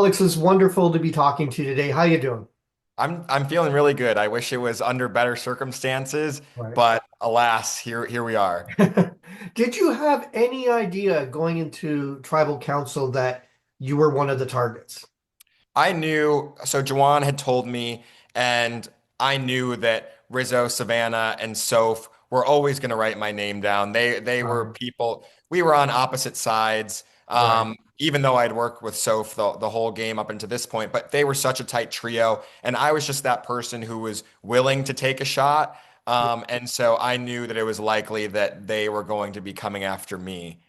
Alex, it's wonderful to be talking to you today. How you doing? I'm feeling really good. I wish it was under better circumstances, Right. but alas, here we are. Did you have any idea going into tribal council that you were one of the targets? I knew, so Jawan had told me, and I knew that Rizzo, Savannah, and Soph were always going to write my name down. They were Right. people, we were on opposite sides. Right. Even though I'd worked with Soph the whole game up until this point, but they were such a tight trio, and I was just that person who was willing to take a shot. And so I knew that it was likely that they were going to be coming after me.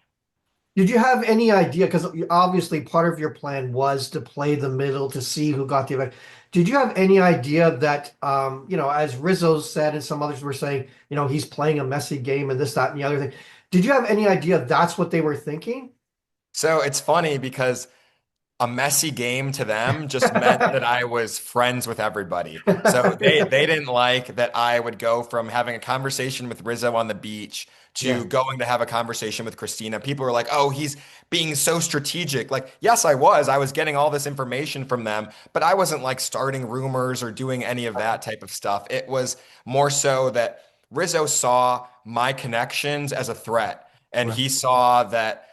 Did you have any idea? Because obviously part of your plan was to play the middle to see who got the event. Did you have any idea that, as Rizzo said and some others were saying, he's playing a messy game and this, that, and the other thing. Did you have any idea that's what they were thinking? So it's funny because a messy game to them just meant that I was friends with everybody. So they didn't like that I would go from having a conversation with Rizzo on the beach to Yeah. going to have a conversation with Christina. People were like, "Oh, he's being so strategic." Like, yes, I was. I was getting all this information from them, but I wasn't like starting rumors or doing any of that type of stuff. It was more so that Rizzo saw my connections as a threat, and Right. he saw that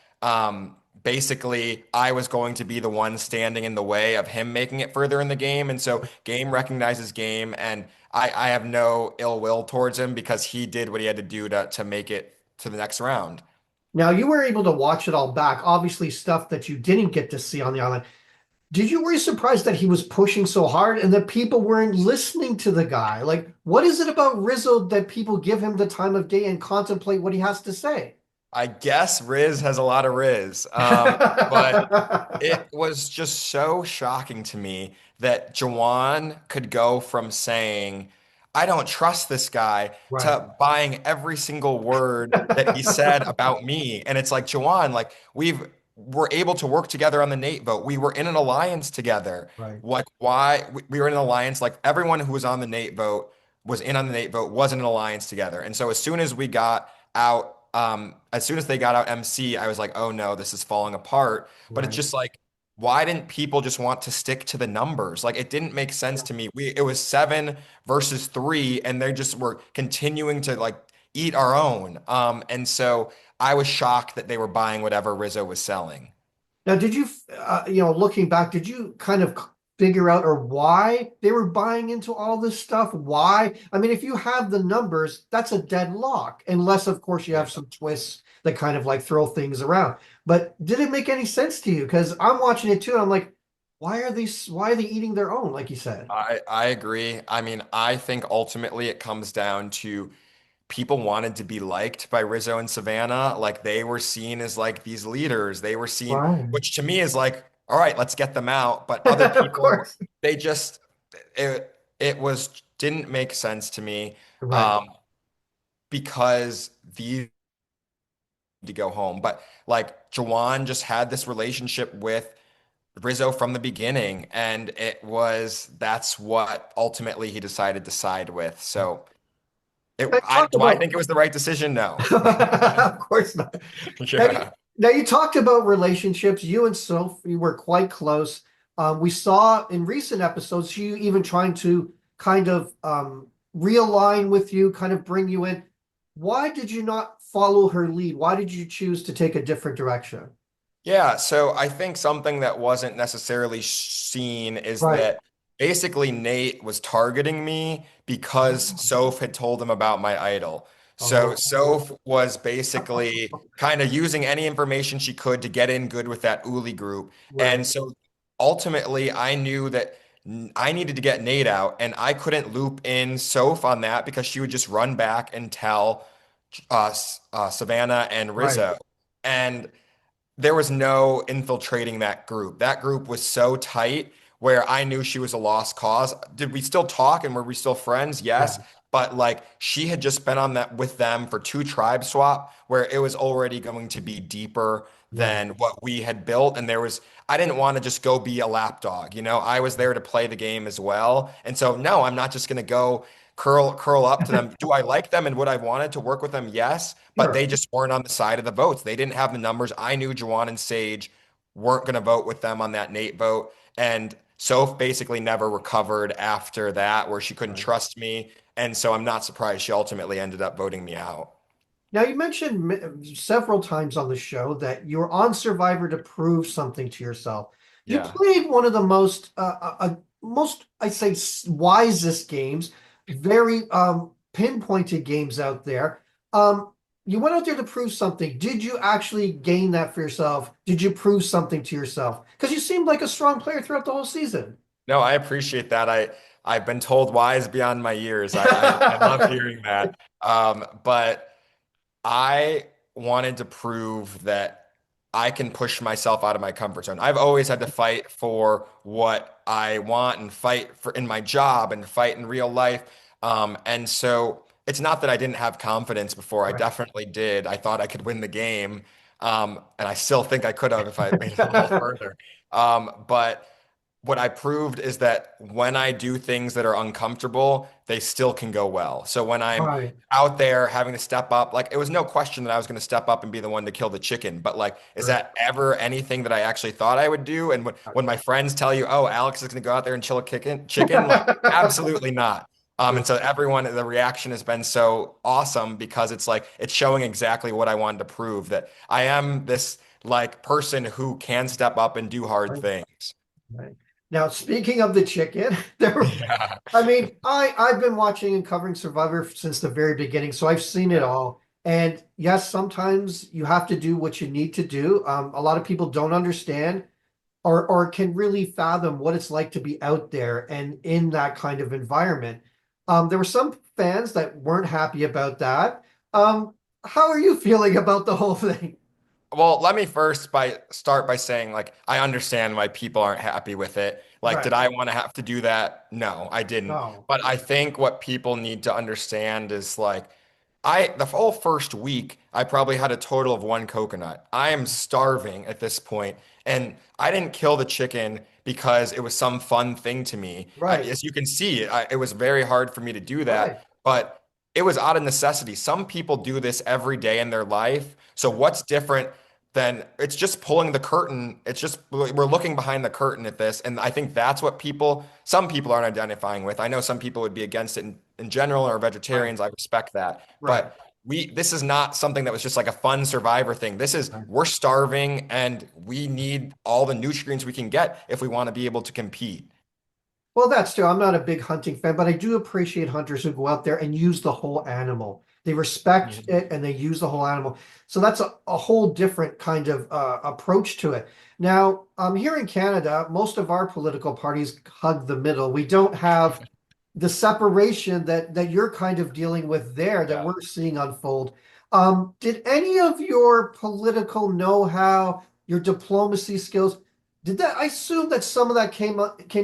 basically I was going to be the one standing in the way of him making it further in the game. And so game recognizes game, and I have no ill will towards him because he did what he had to do to make it to the next round. Now you were able to watch it all back, obviously stuff that you didn't get to see on the island. Were you surprised that he was pushing so hard and that people weren't listening to the guy? Like, what is it about Rizzo that people give him the time of day and contemplate what he has to say? I guess Riz has a lot of Riz. But it was just so shocking to me that Jawan could go from saying, I don't trust this guy, Right. to buying every single word that he said about me. And it's like, Jawan, like we're able to work together on the Nate vote. We were in an alliance together. Right. Like why we were in an alliance, like everyone who was on the Nate vote was in on the Nate vote, was in an alliance together. And so as soon as we got out, as soon as they got out MC, I was like, oh no, this is falling apart. But it's Right. just like, why didn't people just want to stick to the numbers? Like it didn't make sense to me. It was 7 versus 3, and they just were continuing to like eat our own. And so I was shocked that they were buying whatever Rizzo was selling. Now, looking back, did you kind of figure out or why they were buying into all this stuff? Why? I mean, if you have the numbers, that's a deadlock, unless, of course, you Yeah. have some twists that kind of like throw things around. But did it make any sense to you? Because I'm watching it too, and I'm like, why are they eating their own, like you said? I agree. I mean, I think ultimately it comes down to people wanted to be liked by Rizzo and Savannah. Like they were seen as like these leaders. They were seen, Right. which to me is like, all right, let's get them out. But other Of people, course. they just it was didn't make sense to me Right. um, because these to go home. But like Jawan just had this relationship with Rizzo from the beginning, and that's what ultimately he decided to side with. So I talked do I about think it was the right decision? No. Of course not. Now, Yeah. now you talked about relationships. You and Sophie were quite close. We saw in recent episodes you even trying to kind of realign with you, kind of bring you in. Why did you not follow her lead? Why did you choose to take a different direction? Yeah, so I think something that wasn't necessarily seen is Right. that basically Nate was targeting me because Soph had told him about my idol. So Oh, Soph was basically kind of using any information she could to get in good with that Uli group. right, And so ultimately I knew that I needed to get Nate out, and I couldn't loop in Soph on that because she would just run back and tell Savannah and right. Rizzo. And there was no infiltrating that group. That group was so tight where I knew she was a lost cause. Did we still talk and were we still friends? Yeah, Yes. But like she had just been on that with them for 2 tribe swap where it was already going to be deeper yeah. than what we had built. And I didn't want to just go be a lapdog. I was there to play the game as well. And so, no, I'm not just going to go curl up to them. Do I like them and would I wanted to work with them? Yes, but Sure. they just weren't on the side of the votes. They didn't have the numbers. I knew Juwan and Sage weren't going to vote with them on that Nate vote. And Soph basically never recovered after that, where she couldn't Right. trust me. And so I'm not surprised she ultimately ended up voting me out. Now, you mentioned several times on the show that you're on Survivor to prove something to yourself. You Yeah. played one of the most, I say, wisest games, very pinpointed games out there. Um, you went out there to prove something. Did you actually gain that for yourself? Did you prove something to yourself? Because you seemed like a strong player throughout the whole season. No, I appreciate that. I've been told wise beyond my years. I love hearing that. But I wanted to prove that I can push myself out of my comfort zone. I've always had to fight for what I want and fight for in my job and fight in real life. And so it's not that I didn't have confidence before. I Right. definitely did. I thought I could win the game. And I still think I could have if I made it a little further. But what I proved is that when I do things that are uncomfortable, they still can go well. So when I'm Right. out there having to step up, like it was no question that I was going to step up and be the one to kill the chicken. But like, is Right. that ever anything that I actually thought I would do? And when my friends tell you, "Oh, Alex is going to go out there and chill a chicken," like absolutely not. And so everyone, the reaction has been so awesome because it's like it's showing exactly what I wanted to prove that I am this like person who can step up and do hard Right. things. Right. Now, speaking of the chicken, there. Yeah. I mean, I've been watching and covering Survivor since the very beginning, so I've seen it Yeah. all. And yes, sometimes you have to do what you need to do. A lot of people don't understand or can really fathom what it's like to be out there and in that kind of environment. There were some fans that weren't happy about that. Um, how are you feeling about the whole thing? Well, let me first by start by saying like I understand why people aren't happy with it. Like, did Right. I want to have to do that? No, I didn't. No. But I think what people need to understand is like I the whole first week I probably had a total of one coconut. I am starving at this point, and I didn't kill the chicken because it was some fun thing to me. Right. As you can see, it was very hard for me to do Right. that, but it was out of necessity. Some people do this every day in their life. So what's different than it's just pulling the curtain? It's just we're looking behind the curtain at this, and I think that's what some people aren't identifying with. I know some people would be against it in general or Right. vegetarians. I respect that, Right. but this is not something that was just like a fun survivor thing. This is Right. we're starving and we need all the nutrients we can get if we want to be able to compete. Well, that's true. I'm not a big hunting fan, but I do appreciate hunters who go out there and use the whole animal. They respect Mhm. it and they use the whole animal. So that's a whole different kind of approach to it. Now, here in Canada, most of our political parties hug the middle. We don't have the separation that you're kind of dealing with there that Yeah. we're seeing unfold. Did any of your political know-how, your diplomacy skills, did that? I assume that some of that came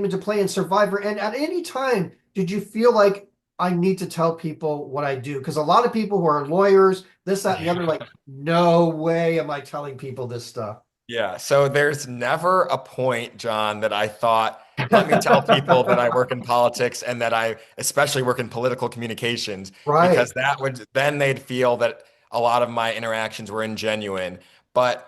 into play in Survivor. And at any time, did you feel like I need to tell people what I do? Because a lot of people who are lawyers, this, that, and the other, Yeah. like, no way am I telling people this stuff. Yeah. So there's never a point, John, that I thought, let me tell people that I work in politics and that I especially work in political communications, because Right, that would then they'd feel that a lot of my interactions were ingenuine. But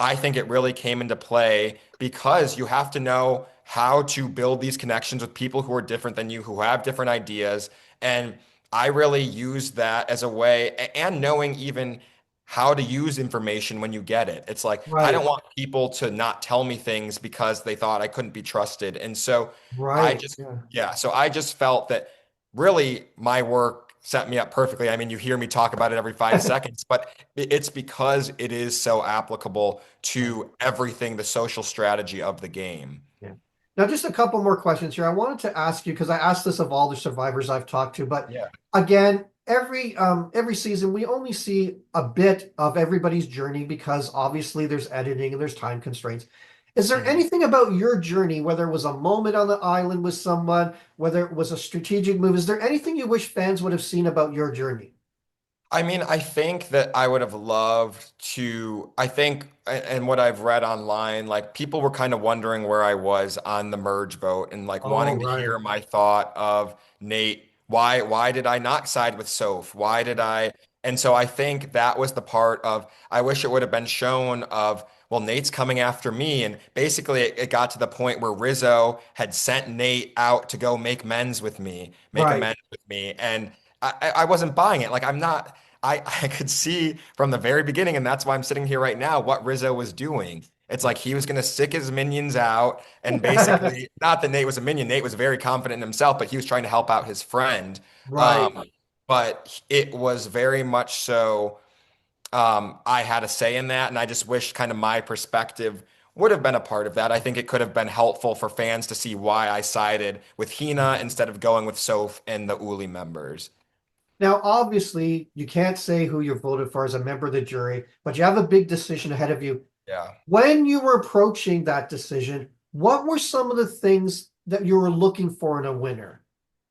I think it really came into play because you have to know how to build these connections with people who are different than you, who have different ideas. And I really used that as a way, and knowing even how to use information when you get it. It's like, I don't right, want people to not tell me things because they thought I couldn't be trusted. And so I right. just, Yeah. yeah, so I just felt that really my work set me up perfectly. I mean, you hear me talk about it every 5 seconds, but it's because it is so applicable Right. to everything, the social strategy of the game. Yeah. Now, just a couple more questions here. I wanted to ask you because I asked this of all the survivors I've talked to, but Yeah. again, every season we only see a bit of everybody's journey because obviously there's editing and there's time constraints. Is there Mhm. anything about your journey, whether it was a moment on the island with someone, whether it was a strategic move, is there anything you wish fans would have seen about your journey? I mean, I think that I would have loved I think, and what I've read online, like people were kind of wondering where I was on the merge vote and like Oh, wanting to right. hear my thought of Nate. Why did I not side with Soph? Why did I? And so I think that was the part of, I wish it would have been shown of well, Nate's coming after me. And basically, it got to the point where Rizzo had sent Nate out to go make amends with me, make Right. amends with me. And I wasn't buying it. Like, I'm not, I could see from the very beginning, and that's why I'm sitting here right now, what Rizzo was doing. It's like he was going to sick his minions out. And basically, not that Nate was a minion, Nate was very confident in himself, but he was trying to help out his friend. Right. Um, but it was very much so I had a say in that, and I just wish kind of my perspective would have been a part of that. I think it could have been helpful for fans to see why I sided with Hina instead of going with Soph and the Uli members. Now, obviously, you can't say who you voted for as a member of the jury, but you have a big decision ahead of you. Yeah. When you were approaching that decision, what were some of the things that you were looking for in a winner?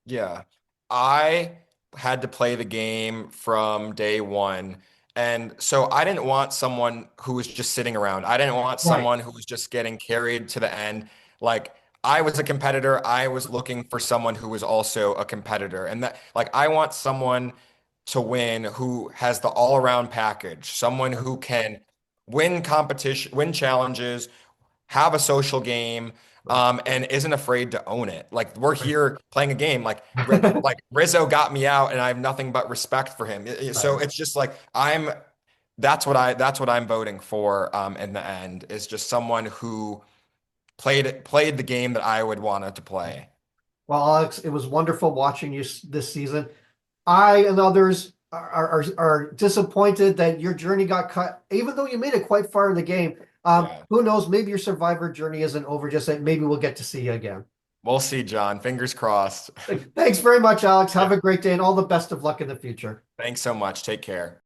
Yeah. I had to play the game from day one. And so I didn't want someone who was just sitting around. I didn't want Right. someone who was just getting carried to the end. Like I was a competitor. I was looking for someone who was also a competitor. And that, like, I want someone to win who has the all-around package, someone who can win competition, win challenges, have a social game, and isn't afraid to own it. Like we're here playing a game. Like Rizzo got me out, and I have nothing but respect for him. So Right. it's just like that's what I'm voting for in the end is just someone who played the game that I would want it to play. Well, Alex, it was wonderful watching you this season. I and others are disappointed that your journey got cut, even though you made it quite far in the game. Yeah. Who knows? Maybe your survivor journey isn't over just yet. Maybe we'll get to see you again. We'll see, John. Fingers crossed. Thanks very much, Alex. Yeah. Have a great day and all the best of luck in the future. Thanks so much. Take care.